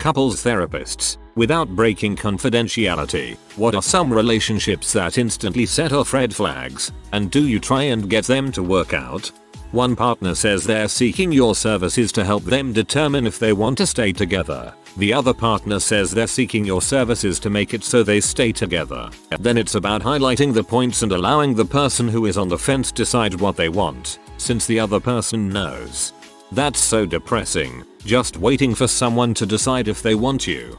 couples therapists, without breaking confidentiality, what are some relationships that instantly set off red flags, and do you try and get them to work out? One partner says they're seeking your services to help them determine if they want to stay together. The other partner says they're seeking your services to make it so they stay together. Then it's about highlighting the points and allowing the person who is on the fence decide what they want, since the other person knows. That's so depressing, just waiting for someone to decide if they want you.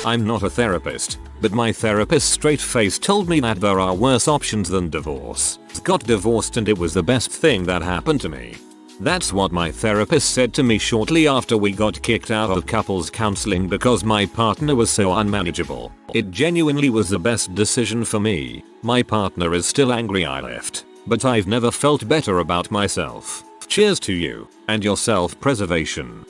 I'm not a therapist, but my therapist straight face told me that there are worse options than divorce. Got divorced and it was the best thing that happened to me. That's what my therapist said to me shortly after we got kicked out of couples counseling because my partner was so unmanageable. It genuinely was the best decision for me. My partner is still angry I left, but I've never felt better about myself. Cheers to you and your self-preservation.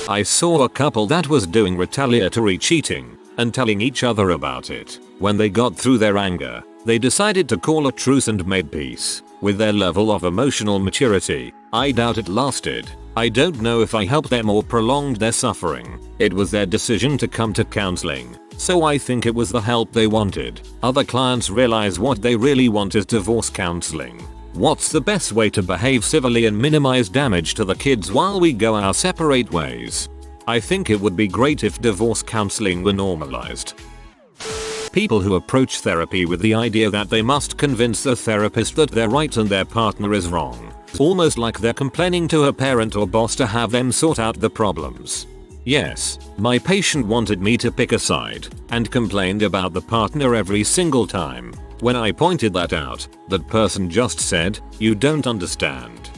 I saw a couple that was doing retaliatory cheating and telling each other about it. When they got through their anger, they decided to call a truce and made peace. With their level of emotional maturity, I doubt it lasted. I don't know if I helped them or prolonged their suffering. It was their decision to come to counseling, so I think it was the help they wanted. Other clients realize what they really want is divorce counseling. What's the best way to behave civilly and minimize damage to the kids while we go our separate ways? I think it would be great if divorce counseling were normalized. People who approach therapy with the idea that they must convince the therapist that they're right and their partner is wrong. Almost like they're complaining to a parent or boss to have them sort out the problems. Yes, my patient wanted me to pick a side and complained about the partner every single time. When I pointed that out, that person just said, "You don't understand."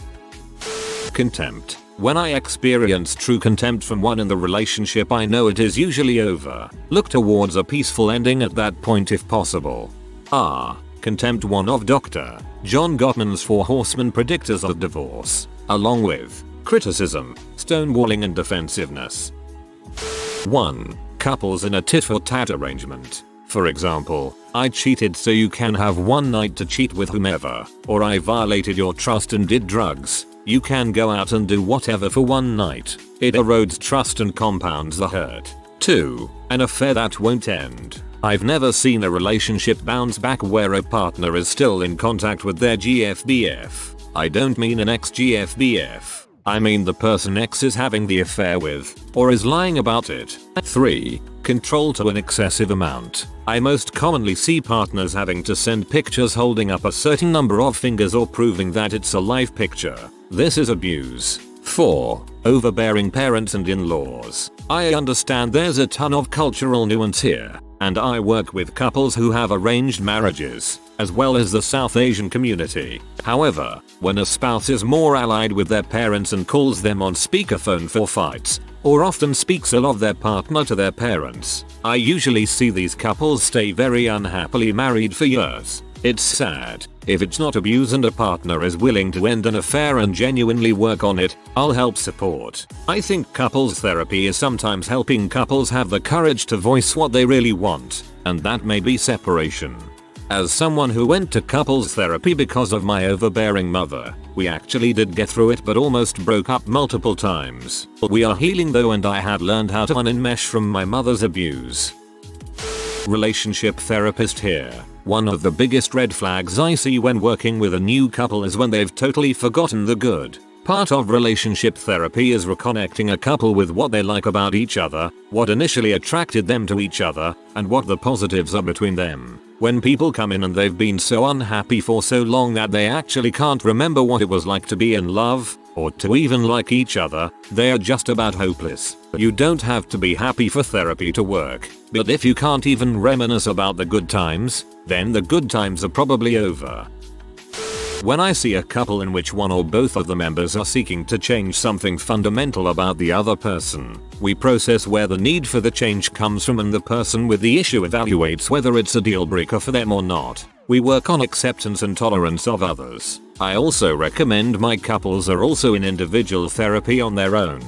Contempt. When I experience true contempt from one in the relationship, I know it is usually over. Look towards a peaceful ending at that point if possible. Contempt, one of Dr. John Gottman's 4 horsemen predictors of divorce, along with criticism, stonewalling and defensiveness. 1. Couples in a tit-for-tat arrangement. For example, I cheated so you can have one night to cheat with whomever, or I violated your trust and did drugs. You can go out and do whatever for one night. It erodes trust and compounds the hurt. 2. An affair that won't end. I've never seen a relationship bounce back where a partner is still in contact with their GFBF. I don't mean an ex-GFBF. I mean the person X is having the affair with, or is lying about it. 3. Control to an excessive amount. I most commonly see partners having to send pictures holding up a certain number of fingers or proving that it's a live picture. This is abuse. 4. Overbearing parents and in-laws. I understand there's a ton of cultural nuance here, and I work with couples who have arranged marriages, as well as the South Asian community. However, when a spouse is more allied with their parents and calls them on speakerphone for fights, or often speaks ill of their partner to their parents, I usually see these couples stay very unhappily married for years. It's sad. If it's not abuse and a partner is willing to end an affair and genuinely work on it, I'll help support. I think couples therapy is sometimes helping couples have the courage to voice what they really want, and that may be separation. As someone who went to couples therapy because of my overbearing mother, we actually did get through it but almost broke up multiple times. We are healing though, and I have learned how to unenmesh from my mother's abuse. Relationship therapist here. One of the biggest red flags I see when working with a new couple is when they've totally forgotten the good. Part of relationship therapy is reconnecting a couple with what they like about each other, what initially attracted them to each other, and what the positives are between them. When people come in and they've been so unhappy for so long that they actually can't remember what it was like to be in love, or to even like each other, they are just about hopeless. You don't have to be happy for therapy to work, but if you can't even reminisce about the good times, then the good times are probably over. When I see a couple in which one or both of the members are seeking to change something fundamental about the other person, we process where the need for the change comes from and the person with the issue evaluates whether it's a deal breaker for them or not. We work on acceptance and tolerance of others. I also recommend my couples are also in individual therapy on their own.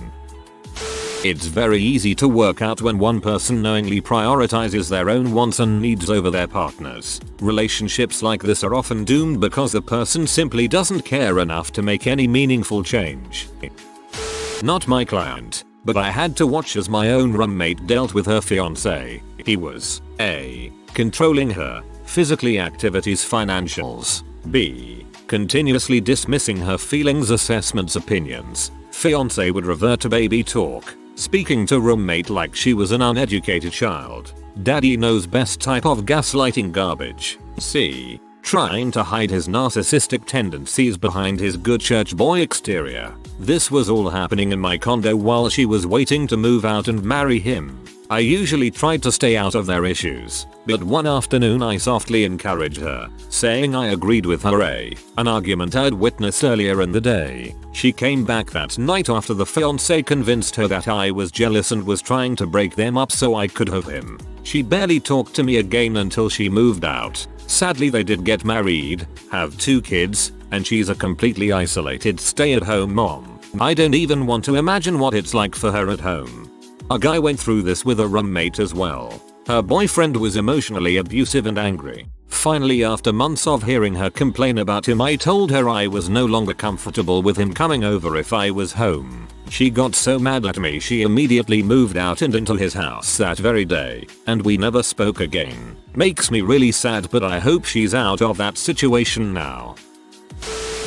It's very easy to work out when one person knowingly prioritizes their own wants and needs over their partner's. Relationships like this are often doomed because the person simply doesn't care enough to make any meaningful change. Not my client. but I had to watch as my own roommate dealt with her fiance. He was A. Controlling her physically, activities, financials. B. Continuously dismissing her feelings, assessments, opinions. Fiance would revert to baby talk, speaking to roommate like she was an uneducated child. Daddy knows best type of gaslighting garbage. C. Trying to hide his narcissistic tendencies behind his good church boy exterior. This was all happening in my condo while she was waiting to move out and marry him. I usually tried to stay out of their issues, but one afternoon I softly encouraged her, saying I agreed with her an argument I'd witnessed earlier in the day. She came back that night after the fiancé convinced her that I was jealous and was trying to break them up so I could have him. She barely talked to me again until she moved out. Sadly, they did get married, have 2 kids, and she's a completely isolated stay-at-home mom. I don't even want to imagine what it's like for her at home. A guy went through this with a roommate as well. Her boyfriend was emotionally abusive and angry. Finally, after months of hearing her complain about him, I told her I was no longer comfortable with him coming over if I was home. She got so mad at me she immediately moved out and into his house that very day, and we never spoke again. Makes me really sad, but I hope she's out of that situation now.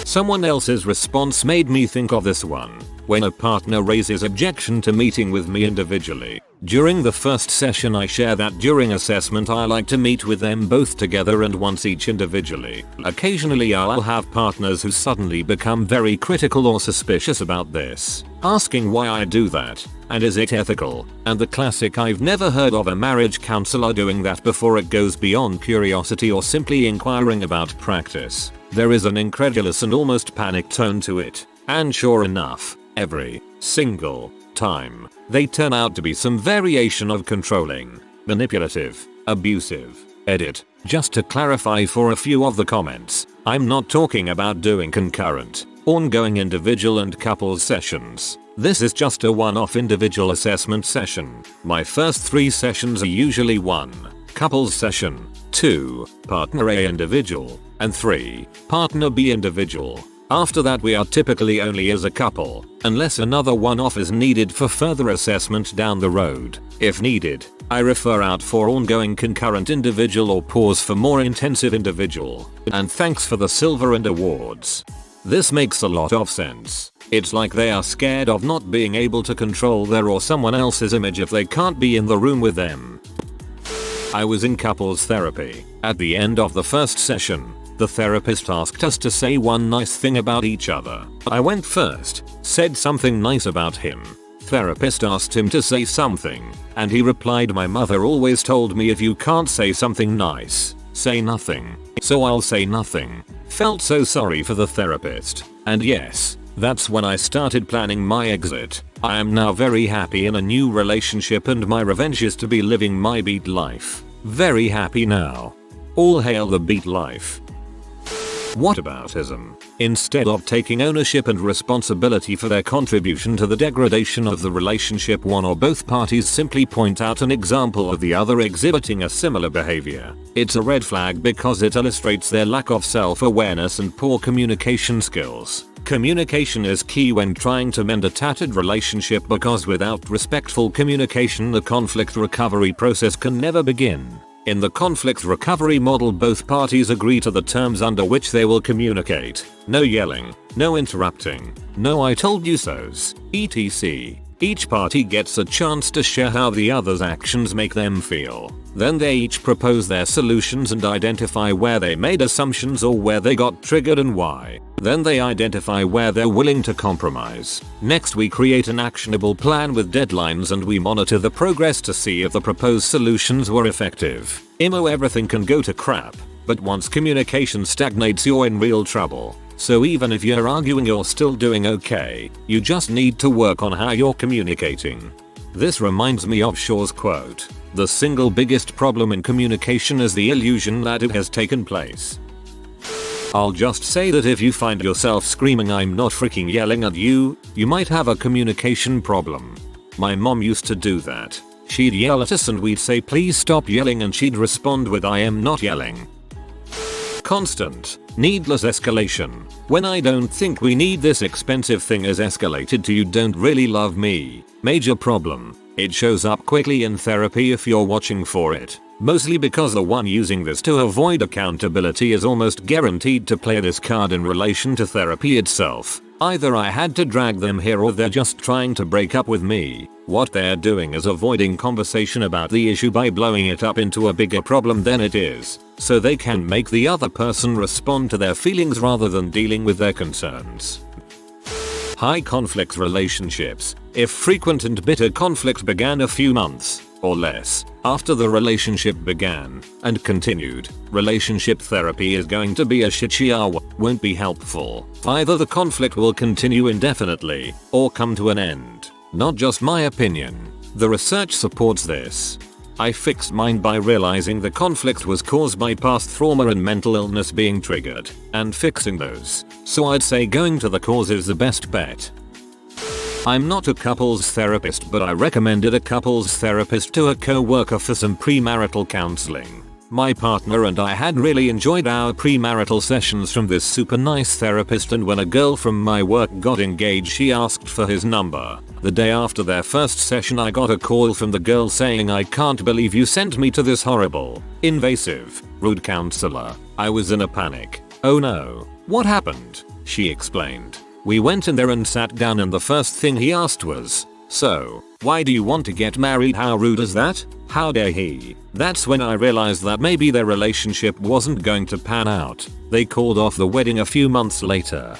Someone else's response made me think of this one. When a partner raises objection to meeting with me individually. During the first session I share that during assessment I like to meet with them both together and once each individually. Occasionally I'll have partners who suddenly become very critical or suspicious about this, asking why I do that, and is it ethical, and the classic I've never heard of a marriage counselor doing that before. It goes beyond curiosity or simply inquiring about practice. There is an incredulous and almost panicked tone to it, and sure enough, every single time, they turn out to be some variation of controlling, manipulative, abusive. Edit. Just to clarify for a few of the comments, I'm not talking about doing concurrent, ongoing individual and couples sessions. This is just a one-off individual assessment session. My first 3 sessions are usually 1. Couples session, 2. Partner A individual, and 3. Partner B individual. After that we are typically only as a couple, unless another one-off is needed for further assessment down the road. If needed, I refer out for ongoing concurrent individual or pause for more intensive individual. And thanks for the silver and awards. This makes a lot of sense. It's like they are scared of not being able to control their or someone else's image if they can't be in the room with them. I was in couples therapy. At the end of the first session, the therapist asked us to say one nice thing about each other. I went first, said something nice about him. Therapist asked him to say something, and he replied, "My mother always told me if you can't say something nice, say nothing. So I'll say nothing." Felt so sorry for the therapist. And yes, that's when I started planning my exit. I am now very happy in a new relationship and my revenge is to be living my beat life. Very happy now. All hail the beat life. Whataboutism. Instead of taking ownership and responsibility for their contribution to the degradation of the relationship, one or both parties simply point out an example of the other exhibiting a similar behavior. It's a red flag because it illustrates their lack of self-awareness and poor communication skills. Communication is key when trying to mend a tattered relationship because without respectful communication the conflict recovery process can never begin. In the conflict recovery model, both parties agree to the terms under which they will communicate. No yelling, no interrupting, no I told you so's, etc. Each party gets a chance to share how the other's actions make them feel. Then they each propose their solutions and identify where they made assumptions or where they got triggered and why. Then they identify where they're willing to compromise. Next we create an actionable plan with deadlines and we monitor the progress to see if the proposed solutions were effective. Everything can go to crap, but once communication stagnates you're in real trouble. So even if you're arguing you're still doing okay, you just need to work on how you're communicating. This reminds me of Shaw's quote, "The single biggest problem in communication is the illusion that it has taken place." I'll just say that if you find yourself screaming "I'm not freaking yelling at you," you might have a communication problem. My mom used to do that. She'd yell at us and we'd say "please stop yelling" and she'd respond with "I am not yelling." constant, needless escalation. When I don't think we need this expensive thing is escalated to you don't really love me. Major problem. It shows up quickly in therapy if you're watching for it. Mostly because the one using this to avoid accountability is almost guaranteed to play this card in relation to therapy itself. Either I had to drag them here or they're just trying to break up with me. What they're doing is avoiding conversation about the issue by blowing it up into a bigger problem than it is, so they can make the other person respond to their feelings rather than dealing with their concerns. High conflict relationships. If frequent and bitter conflict began a few months or less after the relationship began and continued, relationship therapy is going to be a shit show. Won't be helpful. Either the conflict will continue indefinitely or come to an end. Not just my opinion. The research supports this. I fixed mine by realizing the conflict was caused by past trauma and mental illness being triggered, and fixing those. So I'd say going to the cause is the best bet. I'm not a couples therapist, but I recommended a couples therapist to a co-worker for some premarital counseling. My partner and I had really enjoyed our premarital sessions from this super nice therapist, and when a girl from my work got engaged she asked for his number. The day after their first session I got a call from the girl saying, "I can't believe you sent me to this horrible, invasive, rude counselor." I was in a panic. "Oh no, what happened?" she explained. We went in there and sat down, and the first thing he asked was, "So, why do you want to get married? How rude is that? How dare he?" That's when I realized that maybe their relationship wasn't going to pan out. They called off the wedding a few months later.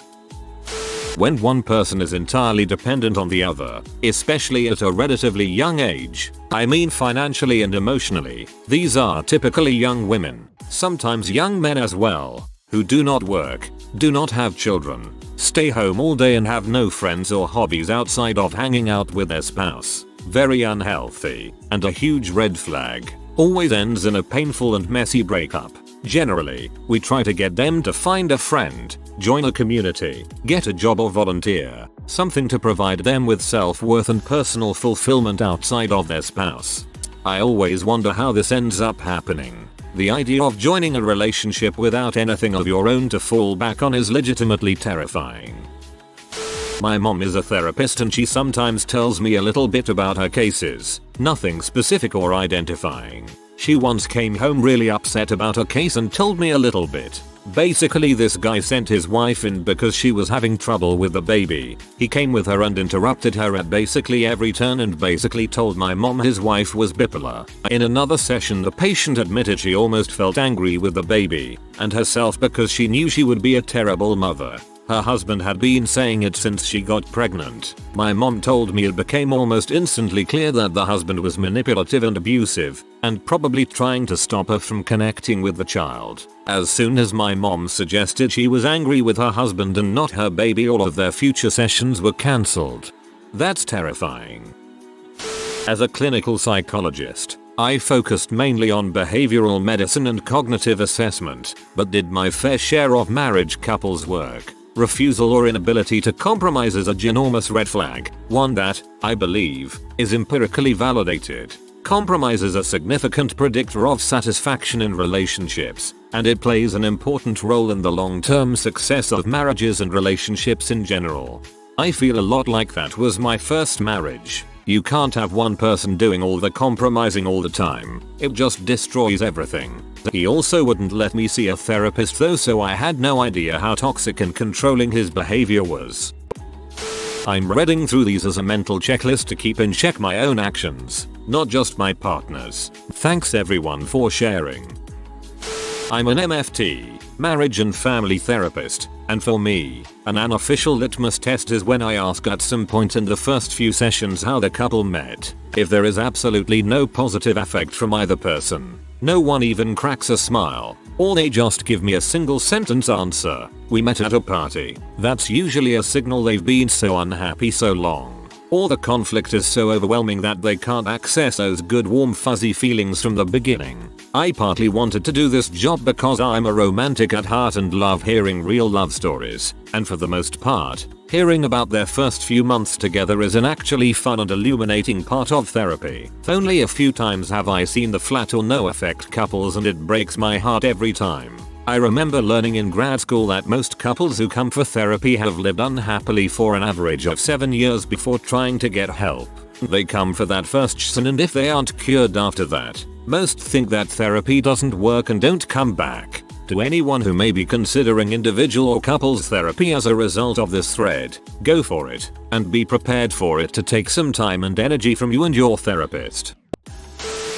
When one person is entirely dependent on the other, especially at a relatively young age, I mean financially and emotionally, these are typically young women, sometimes young men as well, who do not work, do not have children, stay home all day and have no friends or hobbies outside of hanging out with their spouse. Very unhealthy, and a huge red flag. Always ends in a painful and messy breakup. Generally, we try to get them to find a friend, join a community, get a job or volunteer, something to provide them with self-worth and personal fulfillment outside of their spouse. I always wonder how this ends up happening. The idea of joining a relationship without anything of your own to fall back on is legitimately terrifying. My mom is a therapist and she sometimes tells me a little bit about her cases, nothing specific or identifying. She once came home really upset about a case and told me a little bit. Basically, this guy sent his wife in because she was having trouble with the baby. He came with her and interrupted her at basically every turn and basically told my mom his wife was bipolar. In another session, the patient admitted she almost felt angry with the baby and herself because she knew she would be a terrible mother. Her husband had been saying it since she got pregnant. My mom told me it became almost instantly clear that the husband was manipulative and abusive, and probably trying to stop her from connecting with the child. As soon as my mom suggested she was angry with her husband and not her baby, all of their future sessions were cancelled. That's terrifying. As a clinical psychologist, I focused mainly on behavioral medicine and cognitive assessment, but did my fair share of marriage couples work. Refusal or inability to compromise is a ginormous red flag, one that, I believe, is empirically validated. Compromise is a significant predictor of satisfaction in relationships, and it plays an important role in the long-term success of marriages and relationships in general. I feel a lot like that was my first marriage. You can't have one person doing all the compromising all the time. It just destroys everything. He also wouldn't let me see a therapist though, so I had no idea how toxic and controlling his behavior was. I'm reading through these as a mental checklist to keep in check my own actions, not just my partner's. Thanks everyone for sharing. I'm an MFT, marriage and family therapist, and for me, an unofficial litmus test is when I ask at some point in the first few sessions how the couple met. If there is absolutely no positive affect from either person, no one even cracks a smile, or they just give me a single sentence answer, "We met at a party," that's usually a signal they've been so unhappy so long, or the conflict is so overwhelming that they can't access those good warm fuzzy feelings from the beginning. I partly wanted to do this job because I'm a romantic at heart and love hearing real love stories, and for the most part, hearing about their first few months together is an actually fun and illuminating part of therapy. Only a few times have I seen the flat or no effect couples, and it breaks my heart every time. I remember learning in grad school that most couples who come for therapy have lived unhappily for an average of 7 years before trying to get help. They come for that first session, and if they aren't cured after that, most think that therapy doesn't work and don't come back. To anyone who may be considering individual or couples therapy as a result of this thread, go for it, and be prepared for it to take some time and energy from you and your therapist.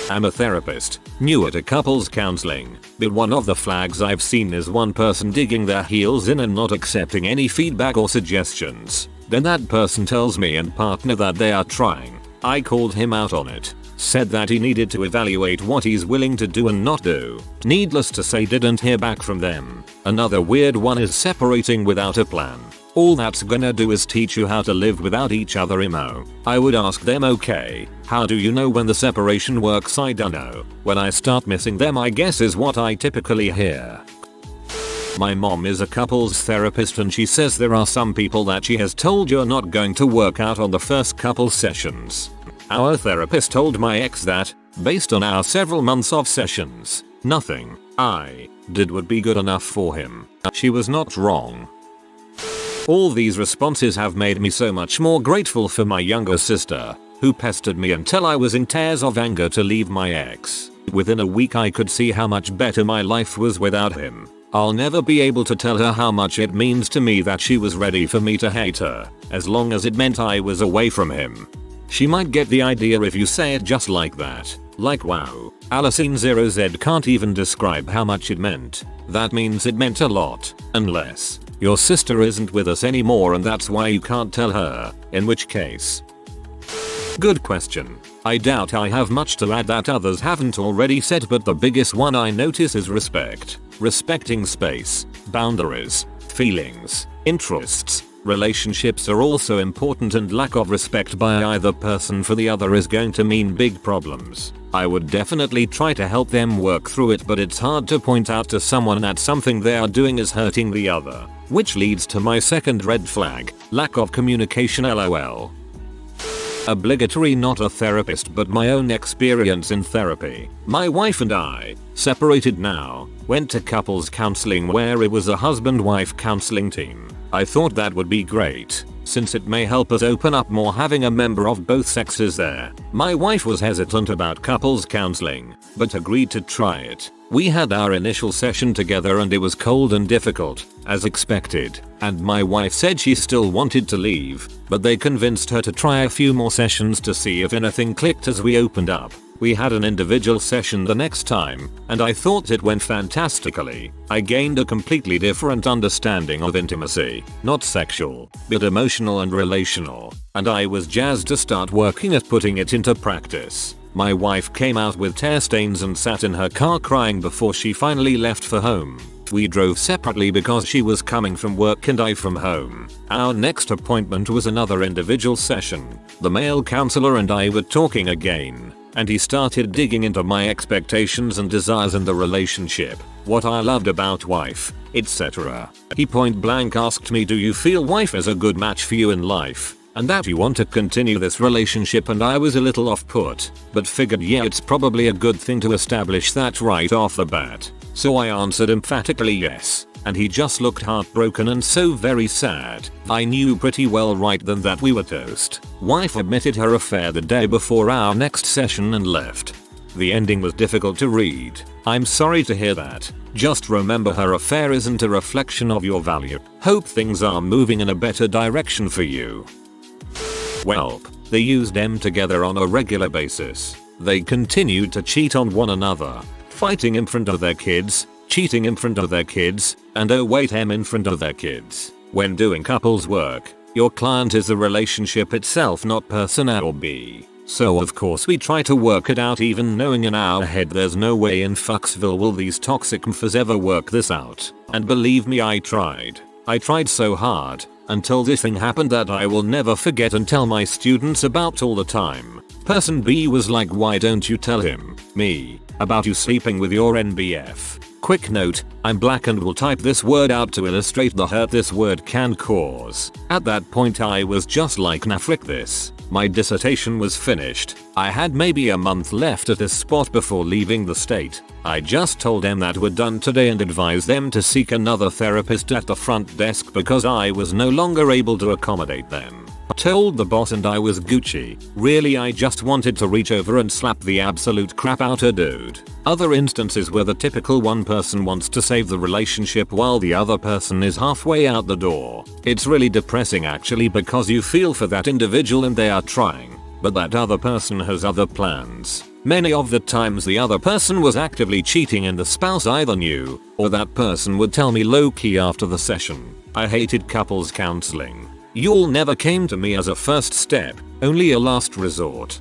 I'm a therapist, new at a couples counseling, but one of the flags I've seen is one person digging their heels in and not accepting any feedback or suggestions. Then that person tells me and partner that they are trying. I called him out on it, said that he needed to evaluate what he's willing to do and not do. Needless to say, didn't hear back from them. Another weird one is separating without a plan. All that's gonna do is teach you how to live without each other emo. I would ask them, okay, how do you know when the separation works? I don't know. When I start missing them, I guess, is what I typically hear. My mom is a couples therapist, and she says there are some people that she has told you're not going to work out on the first couple sessions. Our therapist told my ex that, based on our several months of sessions, nothing I did would be good enough for him. She was not wrong. All these responses have made me so much more grateful for my younger sister, who pestered me until I was in tears of anger to leave my ex. Within a week I could see how much better my life was without him. I'll never be able to tell her how much it means to me that she was ready for me to hate her, as long as it meant I was away from him. She might get the idea if you say it just like that. Like, wow, Alicine0Z can't even describe how much it meant. That means it meant a lot, unless your sister isn't with us anymore and that's why you can't tell her, in which case. Good question. I doubt I have much to add that others haven't already said, but the biggest one I notice is respect. Respecting space, boundaries, feelings, interests. Relationships are also important, and lack of respect by either person for the other is going to mean big problems. I would definitely try to help them work through it, but it's hard to point out to someone that something they are doing is hurting the other. Which leads to my second red flag, lack of communication. LOL. Obligatory, not a therapist but my own experience in therapy. My wife and I, separated now, went to couples counseling where it was a husband-wife counseling team. I thought that would be great, since it may help us open up more having a member of both sexes there. My wife was hesitant about couples counseling, but agreed to try it. We had our initial session together and it was cold and difficult, as expected, and my wife said she still wanted to leave, but they convinced her to try a few more sessions to see if anything clicked as we opened up. We had an individual session the next time, and I thought it went fantastically. I gained a completely different understanding of intimacy, not sexual, but emotional and relational, and I was jazzed to start working at putting it into practice. My wife came out with tear stains and sat in her car crying before she finally left for home. We drove separately because she was coming from work and I from home. Our next appointment was another individual session. The male counselor and I were talking again, and he started digging into my expectations and desires in the relationship, what I loved about wife, etc. He point blank asked me, do you feel wife is a good match for you in life, and that you want to continue this relationship? And I was a little off put, but figured yeah, it's probably a good thing to establish that right off the bat. So I answered emphatically yes, and he just looked heartbroken and so very sad. I knew pretty well right then that we were toast. Wife admitted her affair the day before our next session and left. The ending was difficult to read. I'm sorry to hear that. Just remember, her affair isn't a reflection of your value. Hope things are moving in a better direction for you. Welp, they used them together on a regular basis. They continued to cheat on one another, fighting in front of their kids, cheating in front of their kids, and oh wait, in front of their kids. When doing couples work, your client is the relationship itself, not person A or B. So of course we try to work it out, even knowing in our head there's no way in Fucksville will these toxic mfs ever work this out. And believe me, I tried. I tried so hard, until this thing happened that I will never forget and tell my students about all the time. Person B was like, why don't you tell him, me, about you sleeping with your NBF? Quick note, I'm black and will type this word out to illustrate the hurt this word can cause. At that point I was just like, nah, frick this. My dissertation was finished. I had maybe a month left at this spot before leaving the state. I just told them that we're done today and advised them to seek another therapist at the front desk because I was no longer able to accommodate them. Told the boss and I was Gucci. Really, I just wanted to reach over and slap the absolute crap out of dude. Other instances where the typical one person wants to save the relationship while the other person is halfway out the door. It's really depressing actually because you feel for that individual and they are trying, but that other person has other plans. Many of the times the other person was actively cheating and the spouse either knew, or that person would tell me low-key after the session. I hated couples counseling. Y'all never came to me as a first step, only a last resort.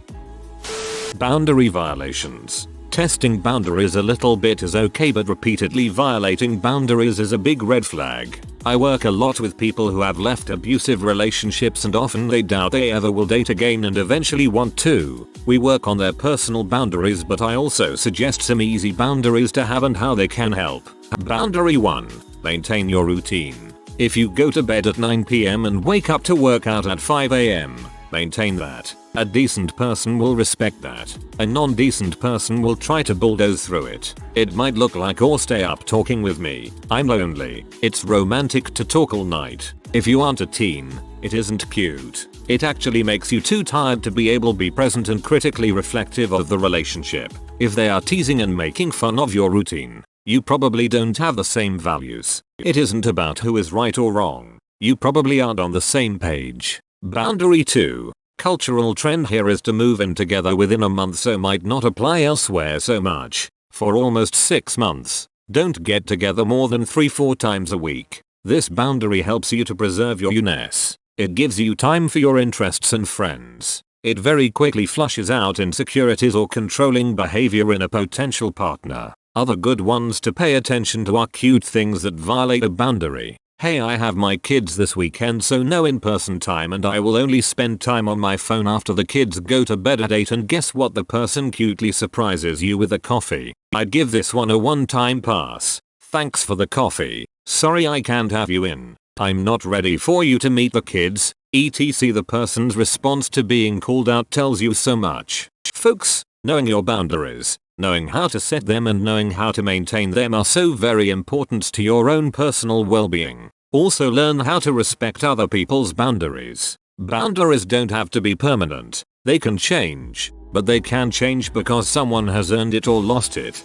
Boundary violations. Testing boundaries a little bit is okay, but repeatedly violating boundaries is a big red flag. I work a lot with people who have left abusive relationships and often they doubt they ever will date again and eventually want to. We work on their personal boundaries, but I also suggest some easy boundaries to have and how they can help. Boundary 1. Maintain your routine. If you go to bed at 9 PM and wake up to work out at 5 AM, maintain that. A decent person will respect that. A non-decent person will try to bulldoze through it. It might look like or stay up talking with me. I'm lonely. It's romantic to talk all night. If you aren't a teen, it isn't cute. It actually makes you too tired to be able to be present and critically reflective of the relationship. If they are teasing and making fun of your routine, you probably don't have the same values. It isn't about who is right or wrong. You probably aren't on the same page. Boundary 2. Cultural trend here is to move in together within a month, so might not apply elsewhere so much. For almost 6 months, don't get together more than 3-4 times a week. This boundary helps you to preserve your you-ness. It gives you time for your interests and friends. It very quickly flushes out insecurities or controlling behavior in a potential partner. Other good ones to pay attention to are cute things that violate a boundary. Hey, I have my kids this weekend, so no in-person time and I will only spend time on my phone after the kids go to bed at 8, and guess what, the person cutely surprises you with a coffee. I'd give this one a one-time pass. Thanks for the coffee. Sorry I can't have you in. I'm not ready for you to meet the kids. etc. The person's response to being called out tells you so much. Folks, knowing your boundaries, knowing how to set them and knowing how to maintain them are so very important to your own personal well-being. Also learn how to respect other people's boundaries. Boundaries don't have to be permanent. They can change, but they can change because someone has earned it or lost it.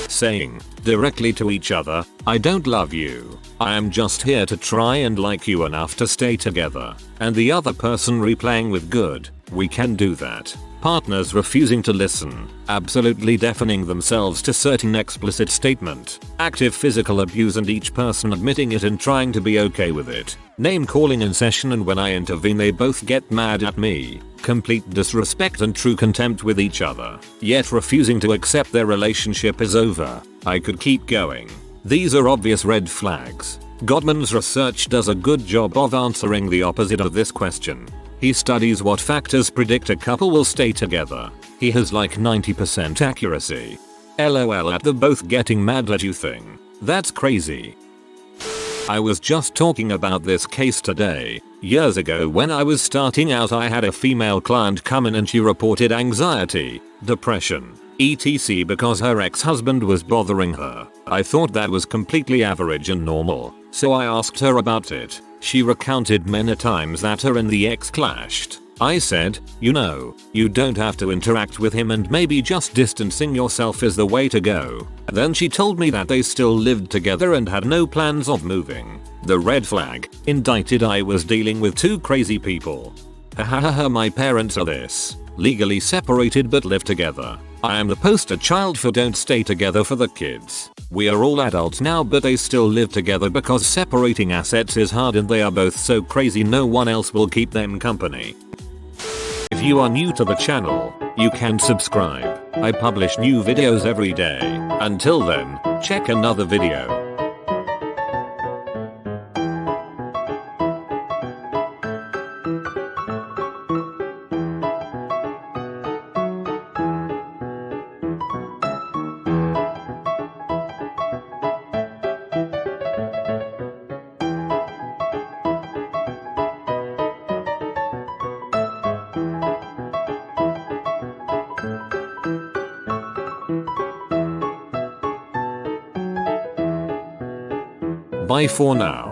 Saying directly to each other, I don't love you. I am just here to try and like you enough to stay together. And the other person replaying with good, we can do that. Partners refusing to listen, absolutely deafening themselves to certain explicit statement, active physical abuse and each person admitting it and trying to be okay with it, name calling in session and when I intervene they both get mad at me, complete disrespect and true contempt with each other, yet refusing to accept their relationship is over. I could keep going. These are obvious red flags. Gottman's research does a good job of answering the opposite of this question. He studies what factors predict a couple will stay together. He has like 90% accuracy. LOL at the both getting mad at you thing. That's crazy. I was just talking about this case today. Years ago when I was starting out, I had a female client come in and she reported anxiety, depression, etc. because her ex-husband was bothering her. I thought that was completely average and normal, so I asked her about it. She recounted many times that her and the ex clashed. I said, you know, you don't have to interact with him and maybe just distancing yourself is the way to go. Then she told me that they still lived together and had no plans of moving. The red flag, indicted I was dealing with two crazy people. Hahaha, my parents are this. Legally separated but live together. I am the poster child for don't stay together for the kids. We are all adults now but they still live together because separating assets is hard and they are both so crazy no one else will keep them company. If you are new to the channel, you can subscribe. I publish new videos every day. Until then, check another video. Bye for now.